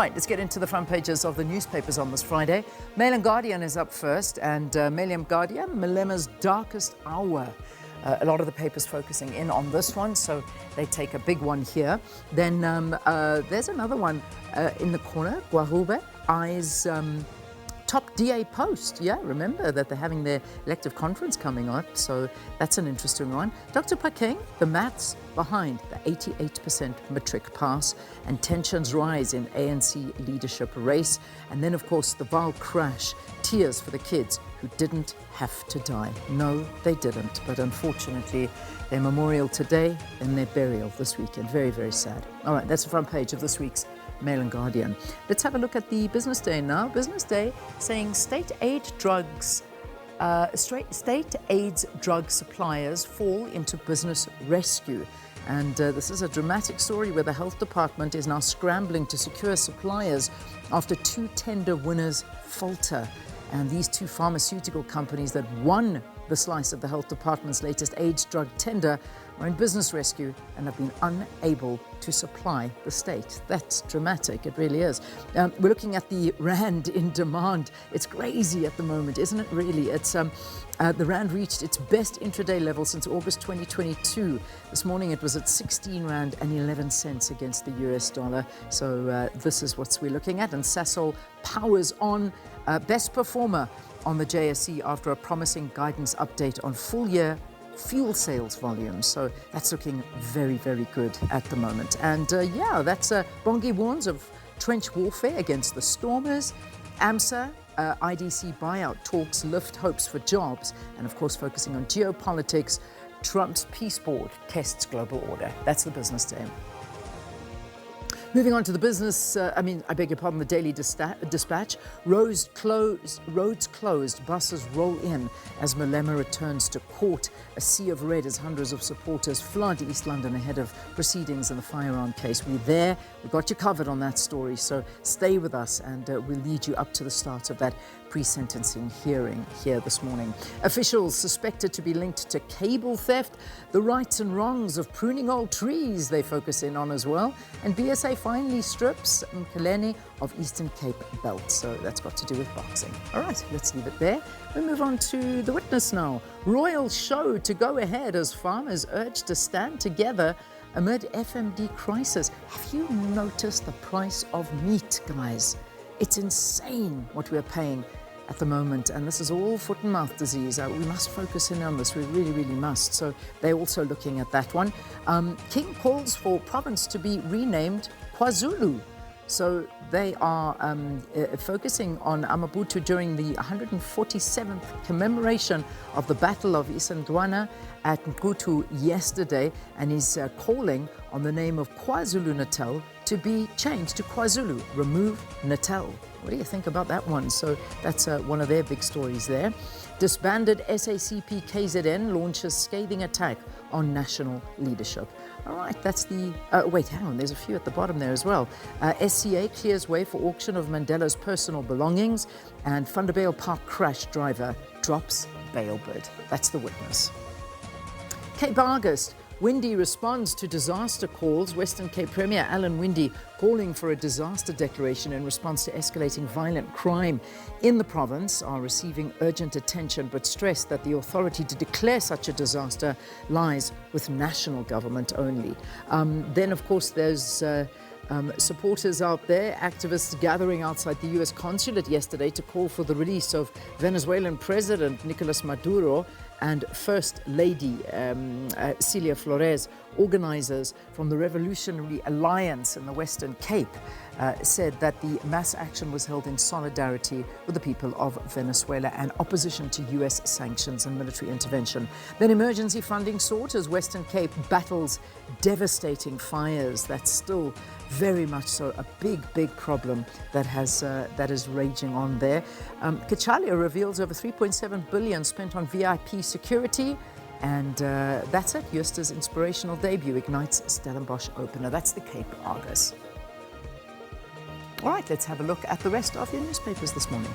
Right, let's get into the front pages of the newspapers on this Friday. Mail and Guardian is up first, and Mail and Guardian, Malema's darkest hour. A lot of the papers focusing in on this one, so they take a big one here. Then there's another one in the corner, Guarube eyes top DA post. Yeah, remember that they're having their elective conference coming up, so that's an interesting one. Dr. Pakeng, the maths behind the 88% matric pass, and tensions rise in ANC leadership race. And then, of course, the Vaal crash, tears for the kids who didn't have to die. No, they didn't, but unfortunately, their memorial today and their burial this weekend. Very, very sad. All right, that's the front page of this week's Mail and Guardian. Let's have a look at the Business Day now. Business Day saying state aid drugs, state aids drug suppliers fall into business rescue. And this is a dramatic story where the health department is now scrambling to secure suppliers after two tender winners falter. And these two pharmaceutical companies that won the slice of the health department's latest AIDS drug tender are in business rescue and have been unable to supply the state. That's dramatic, it really is. We're looking at the rand in demand. It's crazy at the moment, isn't it really? It's the rand reached its best intraday level since August 2022. This morning it was at 16 rand and 11 cents against the US dollar. So this is what we're looking at. And Sasol powers on, best performer on the JSE after a promising guidance update on full year fuel sales volumes. So that's looking very, very good at the moment. And yeah, that's Bongi warns of trench warfare against the stormers. AMSA, IDC buyout talks lift hopes for jobs. And of course, focusing on geopolitics, Trump's peace board tests global order. That's the Business Day. Moving on to the business, I beg your pardon, the Daily Dispatch. Roads closed, buses roll in as Malema returns to court. A sea of red as hundreds of supporters flood East London ahead of proceedings in the firearm case. We're there, we've got you covered on that story, so stay with us and we'll lead you up to the start of that pre-sentencing hearing here this morning. Officials suspected to be linked to cable theft, the rights and wrongs of pruning old trees they focus in on as well, and BSA finally strips Mkhaleni of Eastern Cape belt. So that's got to do with boxing. All right, let's leave it there. We'll move on to The Witness now. Royal show to go ahead as farmers urge to stand together amid FMD crisis. Have you noticed the price of meat, guys? It's insane what we're paying at the moment, and this is all foot and mouth disease. We must focus in on this. We really, really must. So they're also looking at that one. King calls for province to be renamed KwaZulu. So they are focusing on Amabutu during the 147th commemoration of the Battle of Isandlwana at Nkutu yesterday, and he's calling on the name of KwaZulu-Natal to be changed to KwaZulu. Remove Natal. What do you think about that one? So that's one of their big stories there. Disbanded SACP KZN launches scathing attack on national leadership. All right, that's the... wait, hang on, there's a few at the bottom there as well. SCA clears way for auction of Mandela's personal belongings, and Thunderbale Park crash driver drops bail bid. That's The Witness. Cape August. Windey responds to disaster calls. Western Cape Premier Alan Windey calling for a disaster declaration in response to escalating violent crime in the province are receiving urgent attention, but stressed that the authority to declare such a disaster lies with national government only. Then, of course, there's supporters out there, activists gathering outside the U.S. consulate yesterday to call for the release of Venezuelan President Nicolas Maduro and First Lady Celia Flores. Organizers from the Revolutionary Alliance in the Western Cape said that the mass action was held in solidarity with the people of Venezuela and opposition to U.S. sanctions and military intervention. Then emergency funding sought as Western Cape battles devastating fires. That's still very much so a big problem that is raging on there. Kachalia reveals over 3.7 billion spent on VIP security. And that's it. Justa's inspirational debut ignites Stellenbosch opener. That's the Cape Argus. All right, let's have a look at the rest of your newspapers this morning.